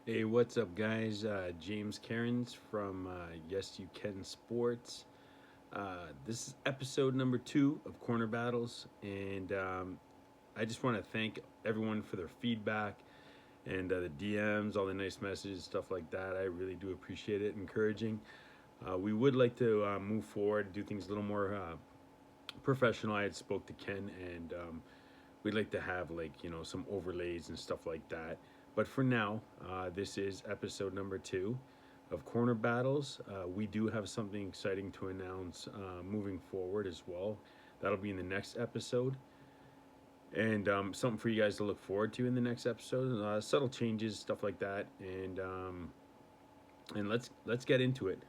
Hey, what's up, guys? James Cairns from Yes You Can Sports. This is episode number 2 of Corner Battles, and I just want to thank everyone for their feedback and the DMs, all the nice messages, stuff like that. I really do appreciate it, encouraging. We would like to move forward, do things a little more professional. I had spoke to Ken, and we'd like to have some overlays and stuff like that. But for now, this is episode number 2 of Corner Battles. We do have something exciting to announce moving forward as well. That'll be in the next episode, and something for you guys to look forward to in the next episode. Subtle changes, stuff like that, and let's get into it.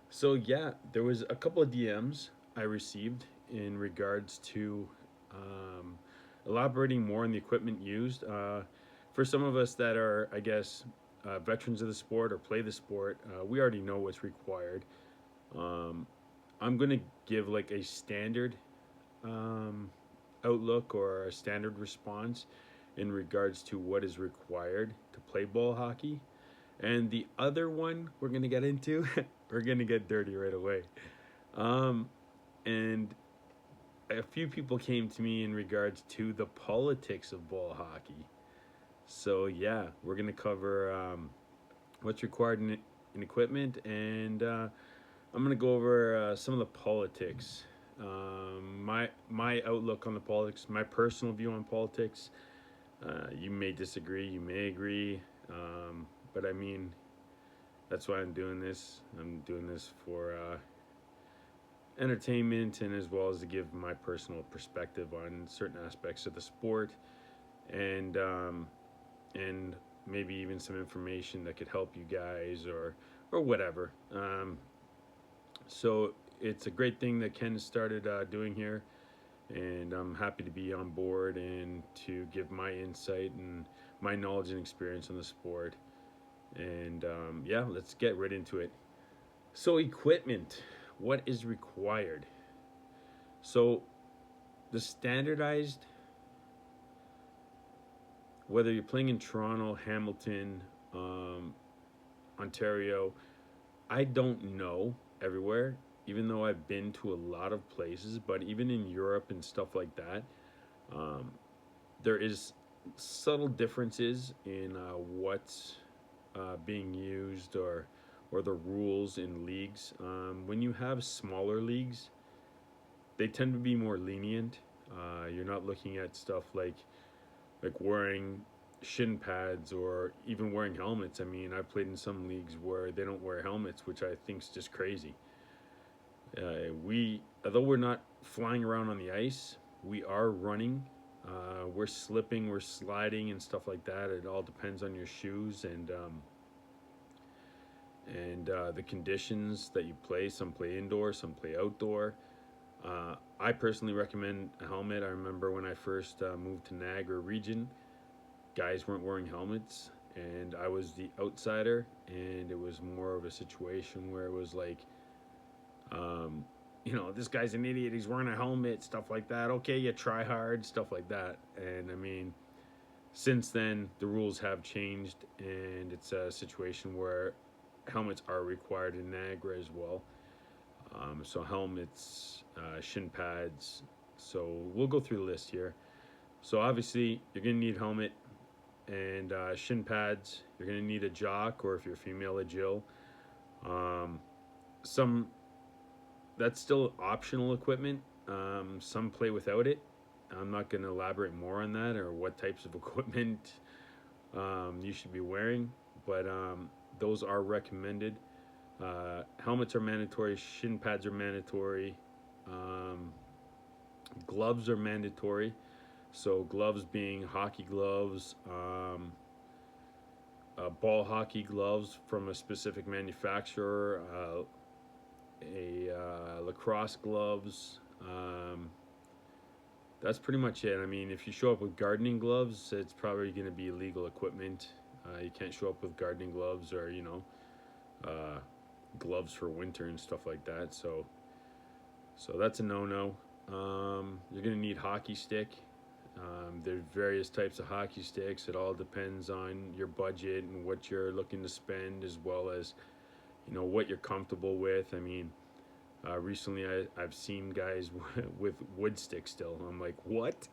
So yeah, there was a couple of DMs I received in regards to um, elaborating more on the equipment used. For some of us that are, I guess, veterans of the sport or play the sport, we already know what's required. Um, I'm gonna give like a standard um, outlook or a standard response in regards to what is required to play ball hockey. And the other one we're gonna get into, we're gonna get dirty right away. Um, and a few people came to me in regards to the politics of ball hockey. So yeah, we're gonna cover what's required in equipment, and I'm gonna go over some of the politics. My outlook on the politics, my personal view on politics. You may disagree, you may agree, but I mean that's why I'm doing this. I'm doing this for entertainment and as well as to give my personal perspective on certain aspects of the sport, and and maybe even some information that could help you guys or whatever. So it's a great thing that Ken started doing here, and I'm happy to be on board and to give my insight and my knowledge and experience on the sport. And yeah, let's get right into it. So equipment, what is required? So the standardized, whether you're playing in Toronto, Hamilton, um, Ontario, I don't know everywhere, even though I've been to a lot of places, but even in Europe and stuff like that, um, there is subtle differences in what's being used or the rules in leagues. When you have smaller leagues, they tend to be more lenient. You're not looking at stuff like wearing shin pads or even wearing helmets. I mean, I've played in some leagues where they don't wear helmets, which I think is just crazy. Although we're not flying around on the ice, we are running. We're slipping, we're sliding, and stuff like that. It all depends on your shoes and the conditions that you play. Some play indoor, some play outdoor. I personally recommend a helmet. I remember when I first moved to Niagara region, guys weren't wearing helmets, and I was the outsider, and it was more of a situation where it was like, um, this guy's an idiot. He's wearing a helmet, stuff like that. Okay, you try hard, stuff like that. And I mean, since then, the rules have changed, and it's a situation where helmets are required in Niagara as well. So helmets, shin pads. So we'll go through the list here. So obviously, you're gonna need helmet and shin pads. You're gonna need a jock, or if you're female, a Jill. Um, some That's still optional equipment. Some play without it. I'm not gonna elaborate more on that or what types of equipment you should be wearing, but those are recommended. Helmets are mandatory. Shin pads are mandatory. Um, Gloves are mandatory. So gloves being hockey gloves, ball hockey gloves from a specific manufacturer, a lacrosse gloves. That's pretty much it. I mean, if you show up with gardening gloves, it's probably going to be illegal equipment. You can't show up with gardening gloves or uh, gloves for winter and stuff like that. So that's a no-no. You're going to need hockey stick. There's various types of hockey sticks. It all depends on your budget and what you're looking to spend, as well as what you're comfortable with. I mean, recently I've seen guys with wood sticks still. I'm like, what?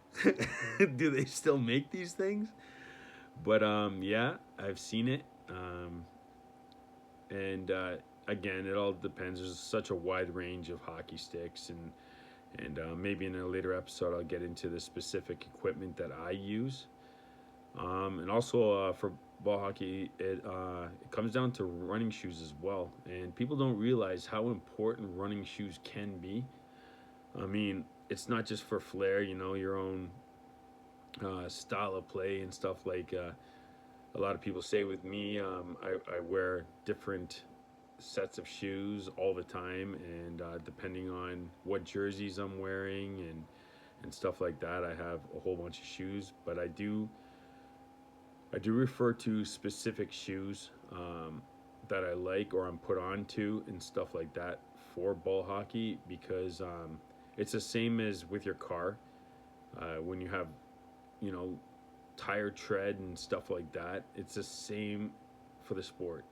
Do they still make these things? But yeah, I've seen it. And again, it all depends. There's such a wide range of hockey sticks, and maybe in a later episode I'll get into the specific equipment that I use. And also for ball hockey, it comes down to running shoes as well. And people don't realize how important running shoes can be. I mean, it's not just for flair, your own style of play and stuff like. A lot of people say with me, I wear different sets of shoes all the time, and depending on what jerseys I'm wearing and stuff like that, I have a whole bunch of shoes. But I do refer to specific shoes that I like or I'm put on to and stuff like that for ball hockey, because it's the same as with your car. When you have, you know, tire tread and stuff like that, it's the same for the sport.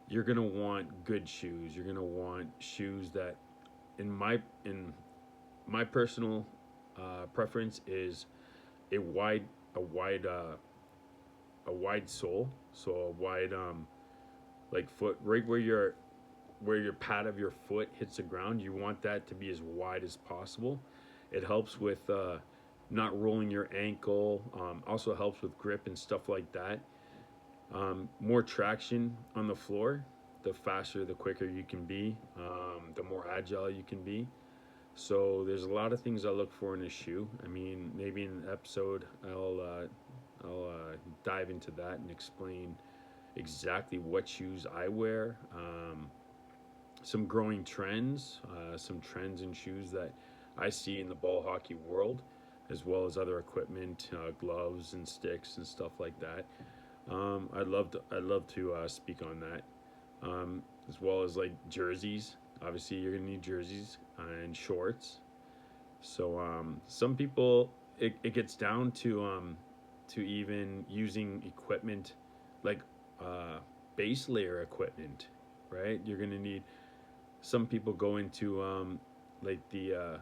You're gonna want good shoes. You're gonna want shoes that, in my personal preference, is a wide a wide a wide sole, so a wide like foot right where your pad of your foot hits the ground. You want that to be as wide as possible. It helps with not rolling your ankle. Also helps with grip and stuff like that. More traction on the floor, the faster, the quicker you can be, the more agile you can be. So there's a lot of things I look for in a shoe. I mean, maybe in an episode I'll dive into that and explain exactly what shoes I wear. Some growing trends, some trends in shoes that I see in the ball hockey world, as well as other equipment, gloves and sticks and stuff like that. I'd love to speak on that, as well as like jerseys. Obviously, you're gonna need jerseys and shorts. So some people, it gets down to even using equipment like base layer equipment, right? You're gonna need. Some people go into like the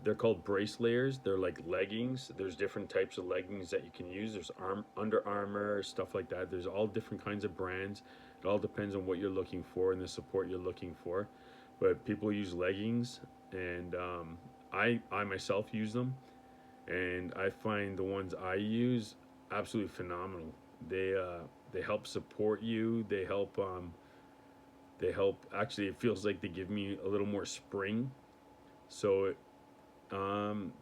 they're called brace layers. They're like leggings. There's different types of leggings that you can use. There's Under Armour, stuff like that. There's all different kinds of brands. It all depends on what you're looking for and the support you're looking for. But people use leggings, and I myself use them, and I find the ones I use absolutely phenomenal. They help support you. They help. Actually, it feels like they give me a little more spring. So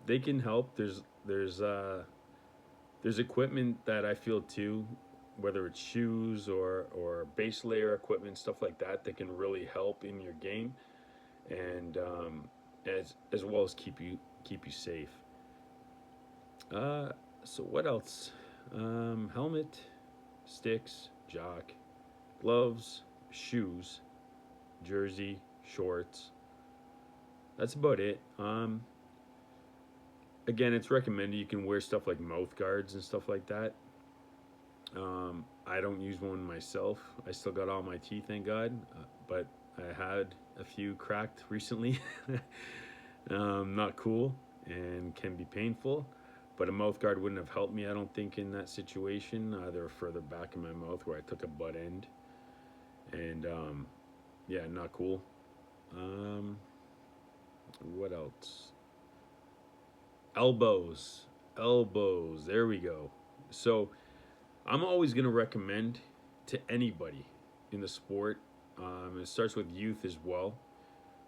they can help. There's equipment that I feel too, whether it's shoes or base layer equipment, stuff like that, that can really help in your game, and as well as keep you safe. So what else? Helmet, sticks, jock, gloves, shoes, jersey, shorts. That's about it. Again, it's recommended you can wear stuff like mouth guards and stuff like that. I don't use one myself. I still got all my teeth, thank God. But I had a few cracked recently. Not cool and can be painful. But a mouth guard wouldn't have helped me, I don't think, in that situation. They were further back in my mouth where I took a butt end. And yeah, not cool. Um, what else? Elbows, there we go. So I'm always going to recommend to anybody in the sport, it starts with youth as well,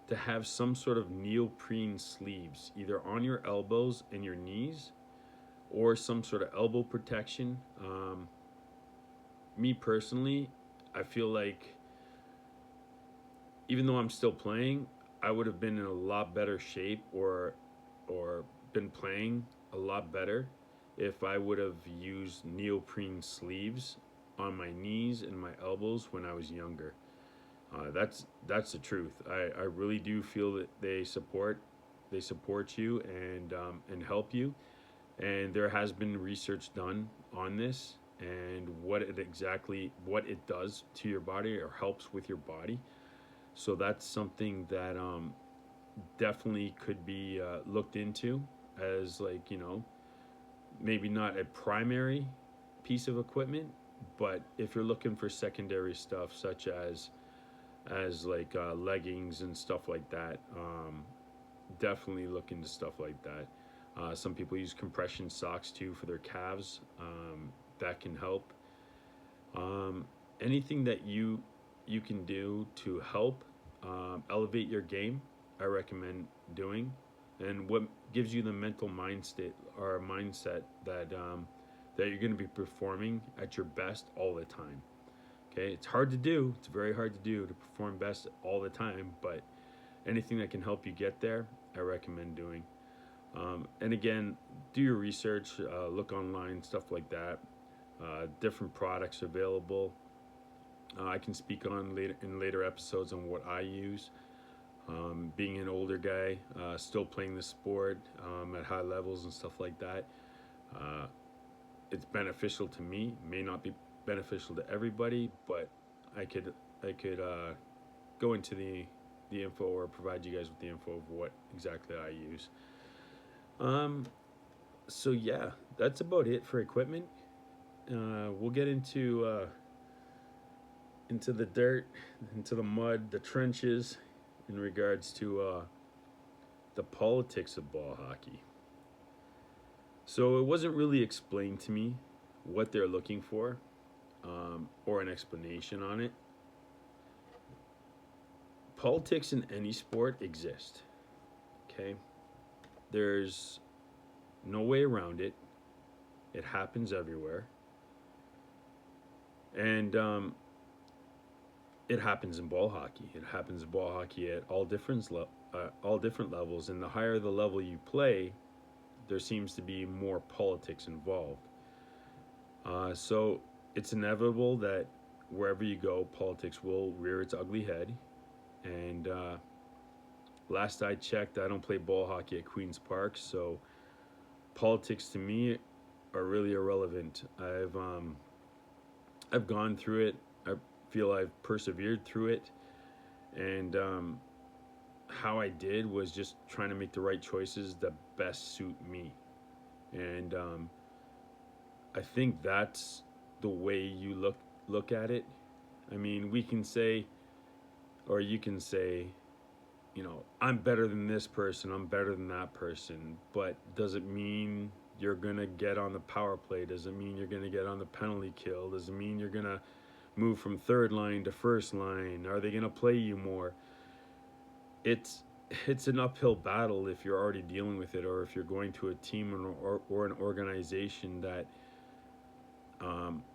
to have some sort of neoprene sleeves either on your elbows and your knees, or some sort of elbow protection. Me personally, I feel like even though I'm still playing, I would have been in a lot better shape, or been playing a lot better, if I would have used neoprene sleeves on my knees and my elbows when I was younger. That's the truth. I really do feel that they support they support you and help you. And there has been research done on this and what it does to your body or helps with your body. So that's something that definitely could be looked into as, like, maybe not a primary piece of equipment, but if you're looking for secondary stuff such as like leggings and stuff like that, definitely look into stuff like that. Some people use compression socks too for their calves. That can help. Um, Anything that you can do to help elevate your game, I recommend doing. And what gives you the mental mind state or mindset that you're going to be performing at your best all the time. Okay, it's hard to do. It's very hard to do to perform best all the time, but anything that can help you get there, I recommend doing. And again, do your research, look online, stuff like that. Different products available. I can speak on later episodes on what I use. Being an older guy, still playing the sport at high levels and stuff like that, uh, it's beneficial to me. May not be beneficial to everybody, but I could go into the info or provide you guys with the info of what exactly I use. Um, so yeah, that's about it for equipment. We'll get into the dirt, into the mud, the trenches, in regards to the politics of ball hockey. So it wasn't really explained to me what they're looking for, or an explanation on it. Politics in any sport exist. Okay, there's no way around it. It happens everywhere, and it happens in ball hockey. It happens in ball hockey at all different levels. And the higher the level you play, there seems to be more politics involved. So it's inevitable that wherever you go, politics will rear its ugly head. And last I checked, I don't play ball hockey at Queen's Park, so politics to me are really irrelevant. I've gone through it. I feel I've persevered through it, and how I did was just trying to make the right choices that best suit me. And I think that's the way you look at it. I mean, we can say, or you can say, I'm better than this person, I'm better than that person, but does it mean you're gonna get on the power play? Does it mean you're gonna get on the penalty kill? Does it mean you're gonna move from third line to first line? Are they gonna play you more? It's an uphill battle if you're already dealing with it, or if you're going to a team or an organization that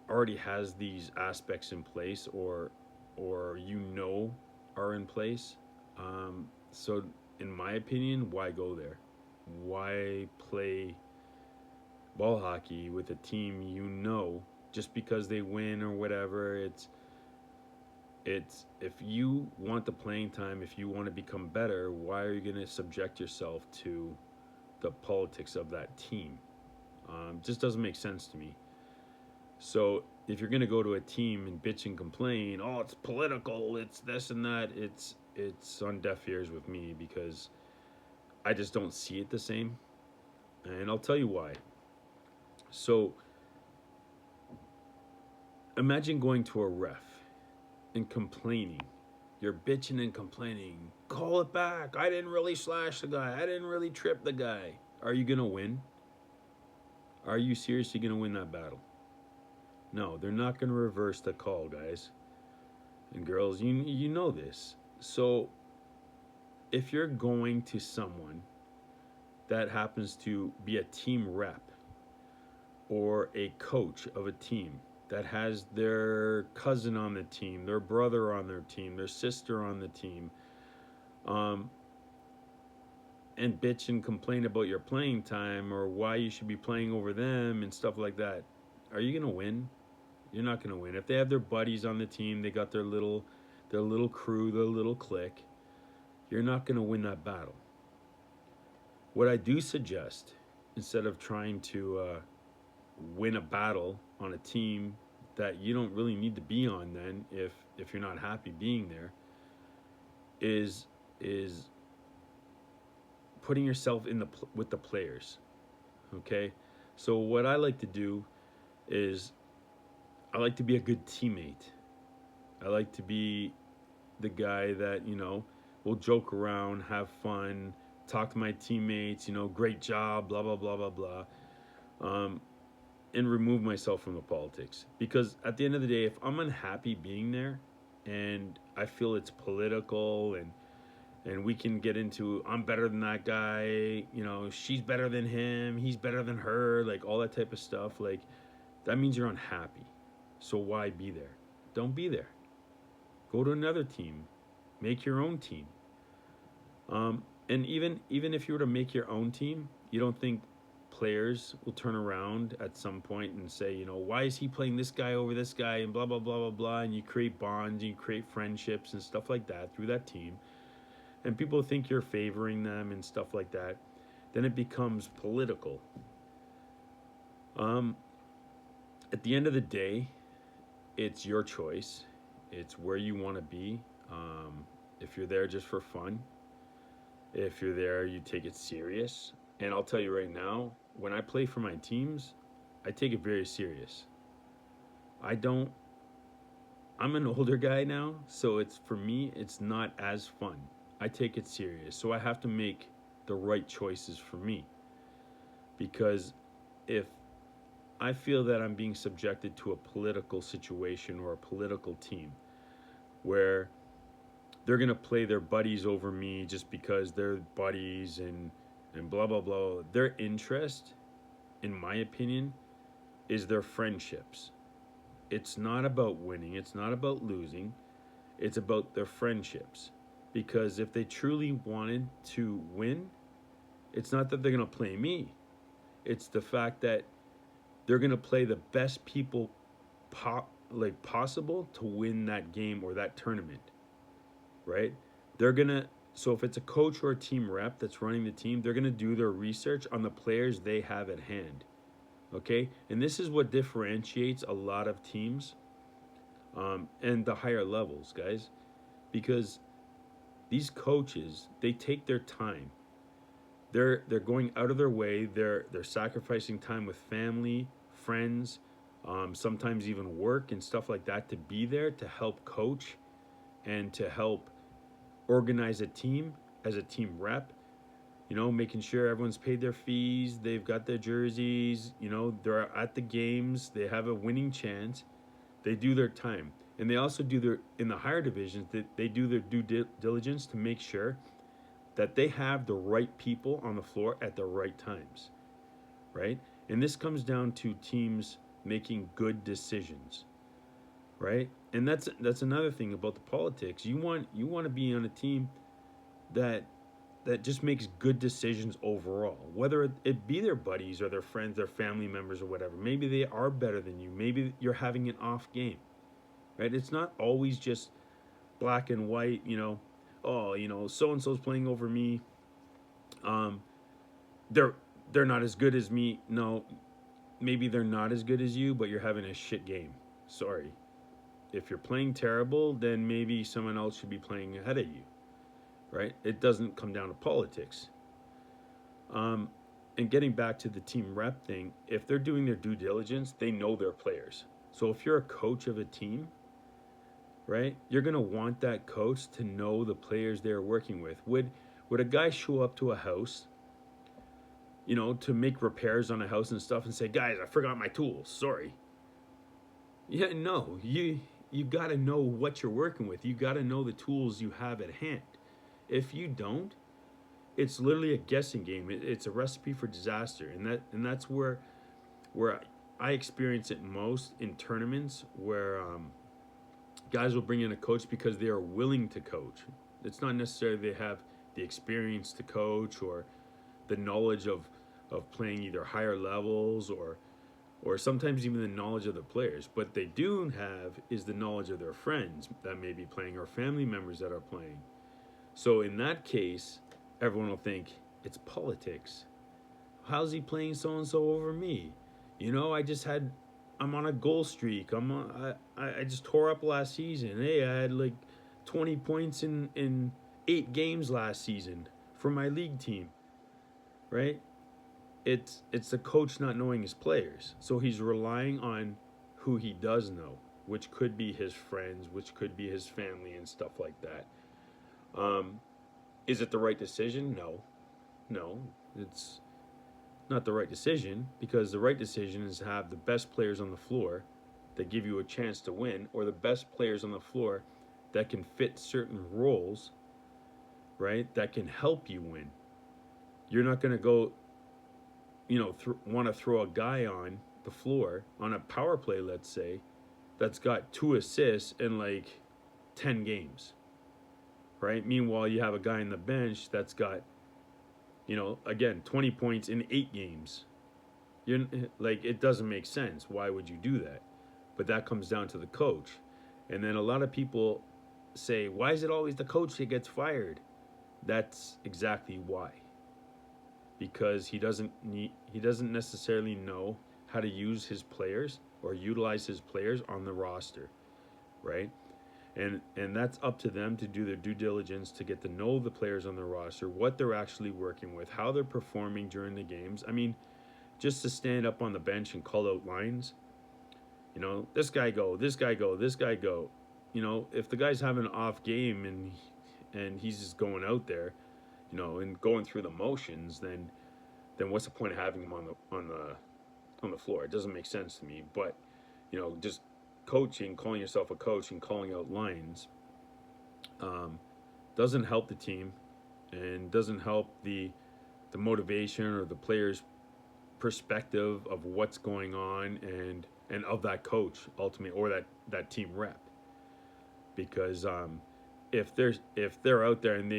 already has these aspects in place, or are in place. So, in my opinion, why go there? Why play ball hockey with a team just because they win or whatever? It's if you want the playing time, if you want to become better, why are you going to subject yourself to the politics of that team? Just doesn't make sense to me. So if you're going to go to a team and bitch and complain, oh, it's political, it's this and that, it's on deaf ears with me, because I just don't see it the same. And I'll tell you why. So imagine going to a ref and complaining. You're bitching and complaining. Call it back. I didn't really slash the guy. I didn't really trip the guy. Are you going to win? Are you seriously going to win that battle? No, they're not going to reverse the call, guys and girls. You know this. So if you're going to someone that happens to be a team rep or a coach of a team that has their cousin on the team, their brother on their team, their sister on the team, and bitch and complain about your playing time or why you should be playing over them and stuff like that, are you going to win? You're not going to win. If they have their buddies on the team, they got their little crew, their little clique, you're not going to win that battle. What I do suggest, instead of trying to win a battle on a team that you don't really need to be on, then if you're not happy being there, is putting yourself in the with the players. Okay, so what I like to do is I like to be a good teammate. I like to be the guy that, will joke around, have fun, talk to my teammates, great job, blah, blah, blah, blah, blah, um, and remove myself from the politics. Because at the end of the day, if I'm unhappy being there and I feel it's political and we can get into I'm better than that guy, she's better than him, he's better than her, like all that type of stuff, like that means you're unhappy. So why be there? Don't be there. Go to another team. Make your own team. And even if you were to make your own team, you don't think players will turn around at some point and say, why is he playing this guy over this guy and blah, blah, blah, blah, blah. And you create bonds, you create friendships and stuff like that through that team. And people think you're favoring them and stuff like that. Then it becomes political. At the end of the day, it's your choice. It's where you want to be. If you're there just for fun, if you're there, you take it serious. And I'll tell you right now, when I play for my teams, I take it very serious. I'm an older guy now, so for me, it's not as fun. I take it serious. So I have to make the right choices for me. Because if I feel that I'm being subjected to a political situation or a political team where they're going to play their buddies over me just because they're buddies and blah, blah, blah. Their interest, in my opinion, is their friendships. It's not about winning. It's not about losing. It's about their friendships. Because if they truly wanted to win, it's not that they're going to play me. It's the fact that they're going to play the best people possible to win that game or that tournament, right? So if it's a coach or a team rep that's running the team, they're going to do their research on the players they have at hand, okay? And this is what differentiates a lot of teams and the higher levels, guys, because these coaches, they take their time. They're going out of their way. They're sacrificing time with family, friends, sometimes even work and stuff like that to be there to help coach and to help organize a team as a team rep. Making sure everyone's paid their fees, they've got their jerseys, they're at the games, they have a winning chance. They do their time, and they also do in the higher divisions, they do their due diligence to make sure that they have the right people on the floor at the right times, right? And this comes down to teams making good decisions, right? And that's another thing about the politics. You want to be on a team that just makes good decisions overall, whether it be their buddies or their friends, their family members or whatever. Maybe they are better than you. Maybe you're having an off game, right? It's not always just black and white, so and so's playing over me. They're not as good as me. No, maybe they're not as good as you, but you're having a shit game. Sorry. If you're playing terrible, then maybe someone else should be playing ahead of you, right? It doesn't come down to politics. And getting back to the team rep thing, if they're doing their due diligence, they know their players. So if you're a coach of a team, right, you're going to want that coach to know the players they're working with. Would a guy show up to a house, to make repairs on a house and stuff and say, guys, I forgot my tools, sorry? Yeah, no, you got to know what you're working with. You got to know the tools you have at hand. If you don't, it's literally a guessing game. It's a recipe for disaster. And that's where I experience it most in tournaments where guys will bring in a coach because they are willing to coach. It's not necessarily they have the experience to coach or the knowledge of playing either higher levels or sometimes even the knowledge of the players. But they do have is the knowledge of their friends that may be playing or family members that are playing. So in that case, everyone will think, It's politics. How's he playing so and so over me? You know, I'm on a goal streak. I just tore up last season. Hey, I had like 20 points in 8 games last season for my league team, right? It's the coach not knowing his players, so he's relying on who he does know, which could be his friends, which could be his family and stuff like that. Um, is it the right decision? No, no, it's not the right decision, because the right decision is to have the best players on the floor that give you a chance to win, or the best players on the floor that can fit certain roles, right? That can help you win. You're not going to go, want to throw a guy on the floor on a power play, let's say, that's got 2 assists in like 10 games, right? Meanwhile, you have a guy on the bench that's got, again, 20 points in 8 games. You're like, it doesn't make sense. Why would you do that? But that comes down to the coach. And then a lot of people say, why is it always the coach that gets fired? That's exactly why. Because he doesn't necessarily know how to use his players or utilize his players on the roster, right? And that's up to them to do their due diligence to get to know the players on the roster, what they're actually working with, how they're performing during the games. I mean, just to stand up on the bench and call out lines, this guy go, this guy go, this guy go. If the guy's having an off game and he's just going out there, and going through the motions, then what's the point of having him on the floor? It doesn't make sense to me. But just coaching, calling yourself a coach and calling out lines, doesn't help the team, and doesn't help the motivation or the players' perspective of what's going on, and of that coach ultimately, or that team rep. Because if they're out there and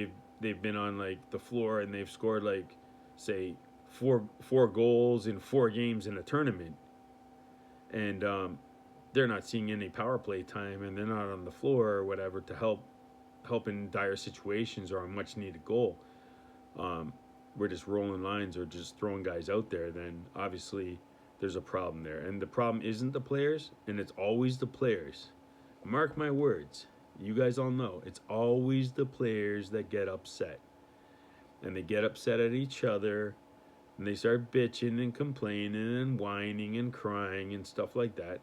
they've been on like the floor and they've scored like, say, four goals in 4 games in a tournament, and they're not seeing any power play time, and they're not on the floor or whatever to help in dire situations or a much needed goal, we're just rolling lines or just throwing guys out there, then obviously there's a problem there. And the problem isn't the players, and it's always the players. Mark my words. You guys all know it's always the players that get upset. And they get upset at each other, and they start bitching and complaining and whining and crying and stuff like that.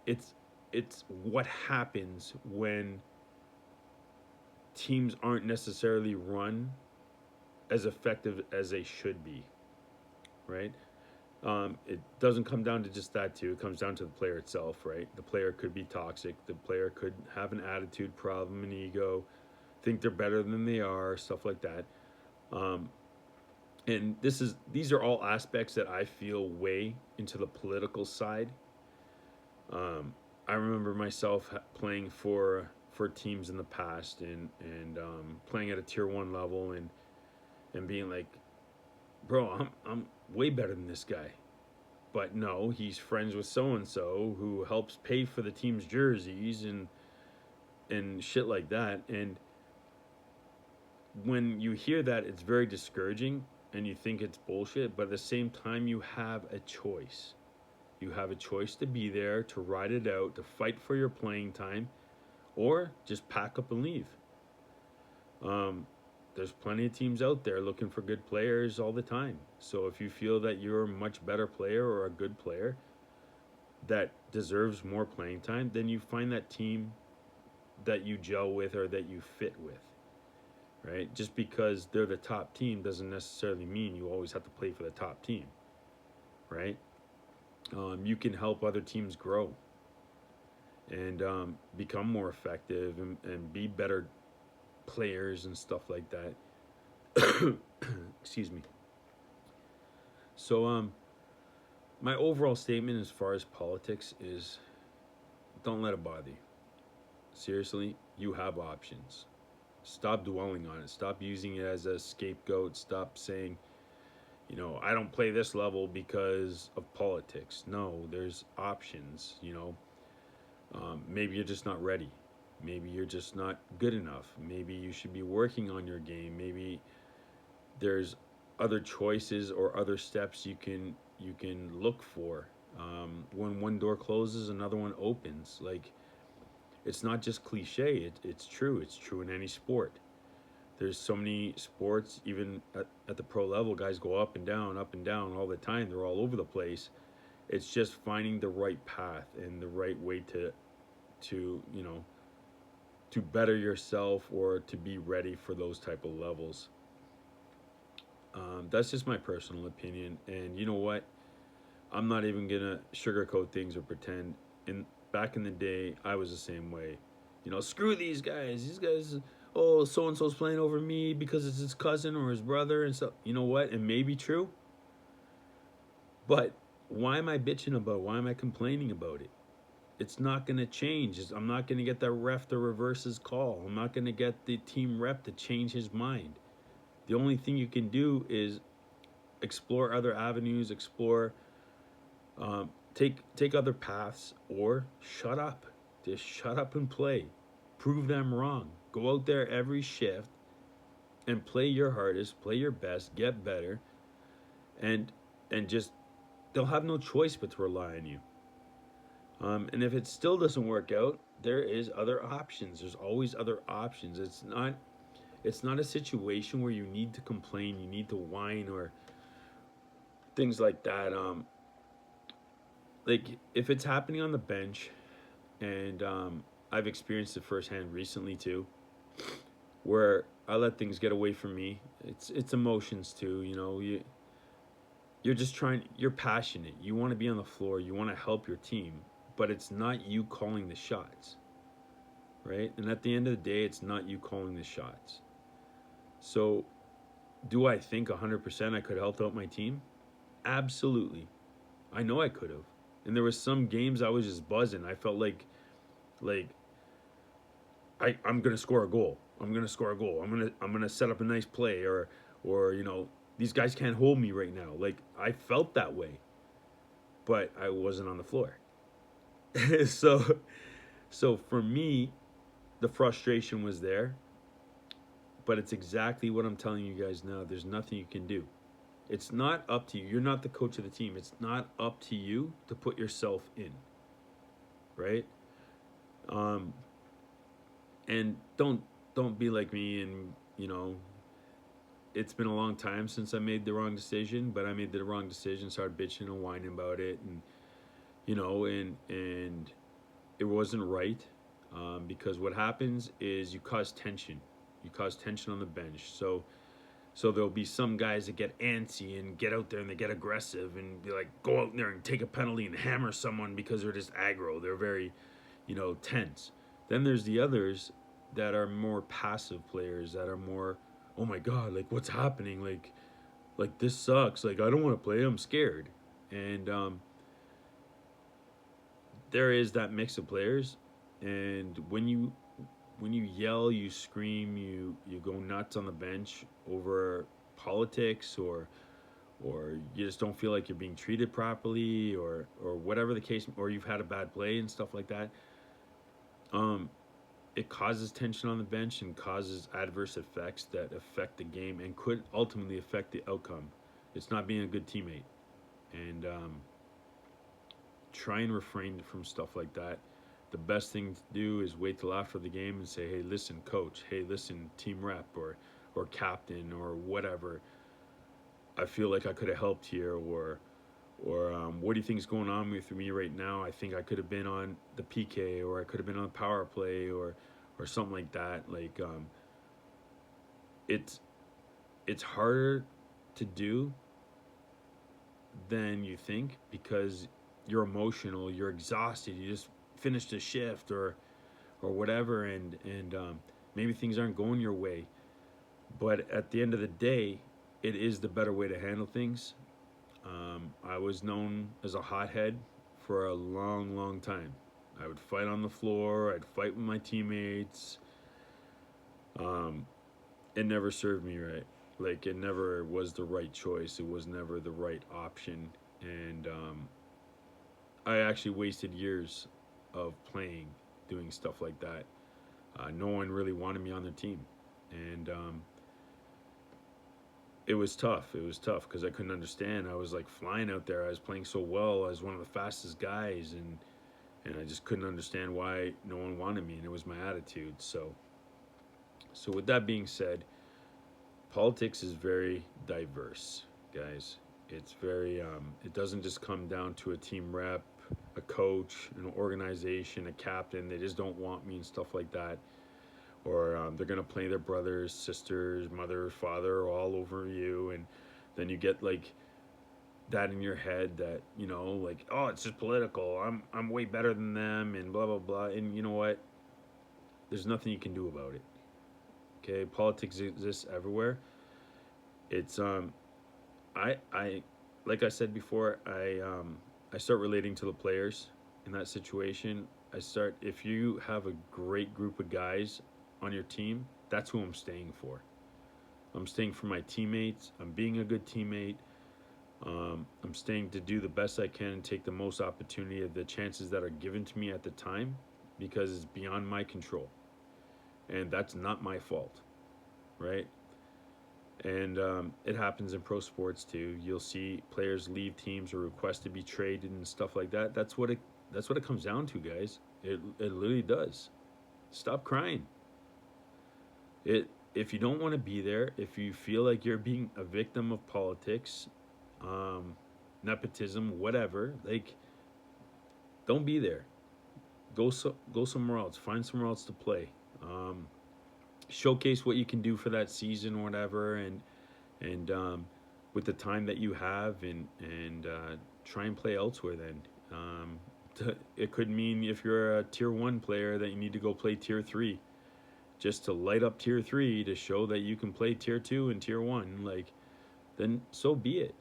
It's what happens when teams aren't necessarily run as effective as they should be, right? It doesn't come down to just that too. It comes down to the player itself, right? The player could be toxic. The player could have an attitude problem, an ego, think they're better than they are, stuff like that. And these are all aspects that I feel weigh into the political side. I remember myself playing for teams in the past, and playing at a tier 1 level, and being like, bro, I'm way better than this guy. But no, he's friends with so and so who helps pay for the team's jerseys and shit like that. And when you hear that, it's very discouraging, and you think it's bullshit. But at the same time, you have a choice. You have a choice to be there, to ride it out, to fight for your playing time, or just pack up and leave. There's plenty of teams out there looking for good players all the time. So if you feel that you're a much better player or a good player that deserves more playing time, then you find that team that you gel with or that you fit with, right? Just because they're the top team doesn't necessarily mean you always have to play for the top team, right? You can help other teams grow and become more effective and be better players and stuff like that. Excuse me. So my overall statement as far as politics is, don't let it bother you. Seriously, you have options. Stop dwelling on it. Stop using it as a scapegoat. Stop saying, I don't play this level because of politics. No, there's options. Maybe you're just not ready. Maybe you're just not good enough. Maybe you should be working on your game. Maybe there's other choices or other steps you can look for. When one door closes, another one opens. Like, it's not just cliche. It's true. It's true in any sport. There's so many sports, even at the pro level, guys go up and down all the time. They're all over the place. It's just finding the right path and the right way to to better yourself or to be ready for those type of levels. That's just my personal opinion. And you know what? I'm not even gonna sugarcoat things or pretend. In back in the day, I was the same way. Screw these guys. These guys, oh, so and so's playing over me because it's his cousin or his brother and stuff. You know what? It may be true, but why am I bitching about it? Why am I complaining about it? It's not going to change. I'm not going to get that ref to reverse his call. I'm not going to get the team rep to change his mind. The only thing you can do is explore other avenues, explore, take other paths, or shut up. Just shut up and play. Prove them wrong. Go out there every shift and play your hardest, play your best, get better, and just they'll have no choice but to rely on you. And if it still doesn't work out, there is other options. There's always other options. It's not a situation where you need to complain, you need to whine or things like that. Like if it's happening on the bench, and I've experienced it firsthand recently too, where I let things get away from me. It's emotions too. You're just trying. You're passionate. You want to be on the floor. You want to help your team, but it's not you calling the shots, right? And at the end of the day, it's not you calling the shots. So, do I think 100% I could have helped out my team? Absolutely. I know I could have. And there was some games I was just buzzing. I felt like I'm gonna score a goal. I'm gonna score a goal. I'm gonna set up a nice play, or these guys can't hold me right now. Like I felt that way, but I wasn't on the floor. so so for me, the frustration was there, but it's exactly what I'm telling you guys now. There's nothing you can do. It's not up to you. You're not the coach of the team. It's not up to you to put yourself in, right? Um, and don't be like me and it's been a long time since I made the wrong decision, but I made the wrong decision, started bitching and whining about it, and and it wasn't right, because what happens is you cause tension on the bench. So there'll be some guys that get antsy and get out there and they get aggressive and be like, go out there and take a penalty and hammer someone because they're just aggro. They're very, tense. Then there's the others that are more passive players that are more, oh my god, like what's happening? Like this sucks. Like I don't want to play. I'm scared. And there is that mix of players, and when you yell, you scream, you go nuts on the bench over politics, or you just don't feel like you're being treated properly, or whatever the case, or you've had a bad play and stuff like that. Um, it causes tension on the bench and causes adverse effects that affect the game and could ultimately affect the outcome. It's not being a good teammate, and try and refrain from stuff like that. The best thing to do is wait till after the game and say, "Hey, listen, coach. Hey, listen, team rep or captain or whatever. I feel like I could have helped here, or what do you think is going on with me right now? I think I could have been on the PK, or I could have been on the power play, or something like that. Like it's it's harder to do than you think because you're emotional, you're exhausted, you just finished a shift or whatever, and maybe things aren't going your way. But at the end of the day, it is the better way to handle things. I was known as a hothead for a long, long time. I would fight on the floor. I'd fight with my teammates. Um, it never served me right. Like it never was the right choice. It was never the right option, and I actually wasted years of playing, doing stuff like that. No one really wanted me on their team, and it was tough. It was tough because I couldn't understand. I was like flying out there. I was playing so well. I was one of the fastest guys, and I just couldn't understand why no one wanted me, and it was my attitude. So with that being said, politics is very diverse, guys. It's very it doesn't just come down to a team rep, a coach, an organization, a captain. They just don't want me and stuff like that. Or they're gonna play their brothers, sisters, mother, father all over you, and then you get like that in your head that like, oh, it's just political. I'm way better than them, and blah blah blah. And you know what? There's nothing you can do about it. Okay, politics exists everywhere. It's I like I said before, I start relating to the players in that situation. I start If you have a great group of guys on your team, that's who I'm staying for. I'm staying for my teammates. I'm being a good teammate. I'm staying to do the best I can and take the most opportunity of the chances that are given to me at the time, because it's beyond my control. And that's not my fault, right? And it happens in pro sports too. You'll see players leave teams or request to be traded and stuff like that. That's what it comes down to, guys. It literally does. Stop crying. If you don't want to be there, if you feel like you're being a victim of politics, um, nepotism, whatever, like, don't be there. Go somewhere else. Find somewhere else to play. Showcase what you can do for that season or whatever, and with the time that you have, and try and play elsewhere. Then it could mean, if you're a tier 1 player, that you need to go play tier 3, just to light up tier 3 to show that you can play tier 2 and tier 1. Like, then so be it.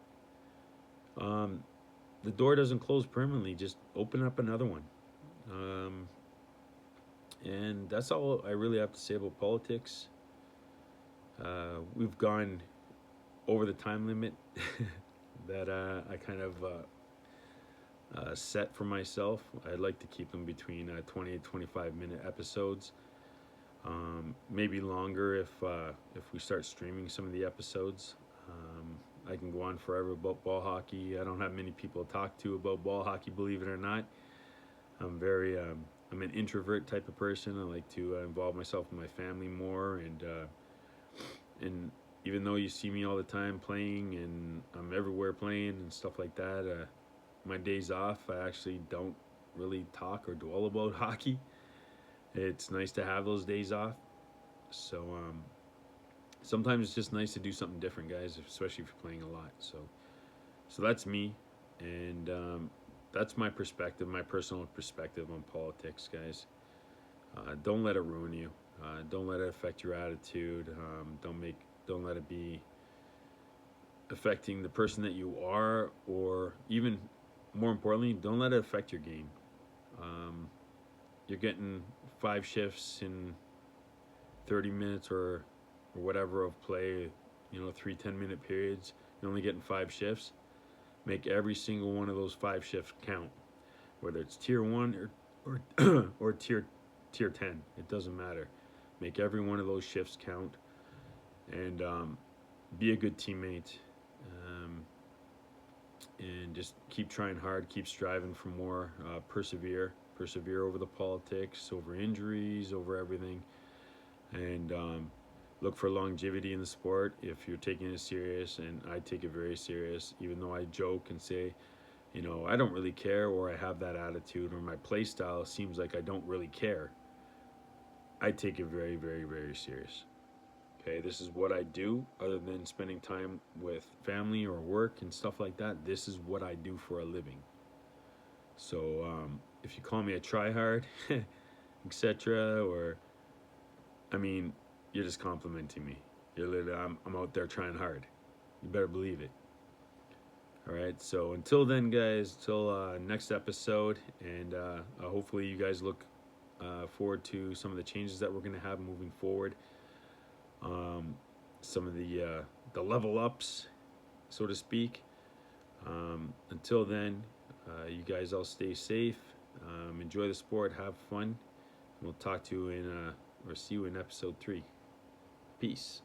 The door doesn't close permanently. Just open up another one. And that's all I really have to say about politics. We've gone over the time limit that I kind of set for myself. I'd like to keep them between 20 and 25-minute episodes. Maybe longer if we start streaming some of the episodes. I can go on forever about ball hockey. I don't have many people to talk to about ball hockey, believe it or not. I'm an introvert type of person. I like to involve myself with my family more, and even though you see me all the time playing, and I'm everywhere playing and stuff like that, my days off, I actually don't really talk or dwell about hockey. It's nice to have those days off. So sometimes it's just nice to do something different, guys, especially if you're playing a lot. So that's me, and that's my perspective, my personal perspective on politics, guys. Don't let it ruin you. Don't let it affect your attitude. Don't let it be affecting the person that you are, or even more importantly, don't let it affect your game. You're getting 5 shifts in 30 minutes or whatever of play, 3 10-minute periods. You're only getting 5 shifts. Make every single one of those 5 shifts count, whether it's tier 1 or tier 10. It doesn't matter. Make every one of those shifts count, and be a good teammate, and just keep trying hard, keep striving for more, persevere over the politics, over injuries, over everything, and look for longevity in the sport if you're taking it serious. And I take it very serious, even though I joke and say, I don't really care, or I have that attitude, or my play style seems like I don't really care. I take it very, very, very serious. Okay, this is what I do, other than spending time with family or work and stuff like that. This is what I do for a living. So if you call me a tryhard, etc., or, you're just complimenting me. You're literally, I'm out there trying hard. You better believe it. All right, so until then, guys, till next episode, and hopefully you guys look forward to some of the changes that we're going to have moving forward. Some of the level ups, so to speak. Until then, you guys all stay safe, enjoy the sport, have fun. We'll talk to you or see you in episode 3. Peace.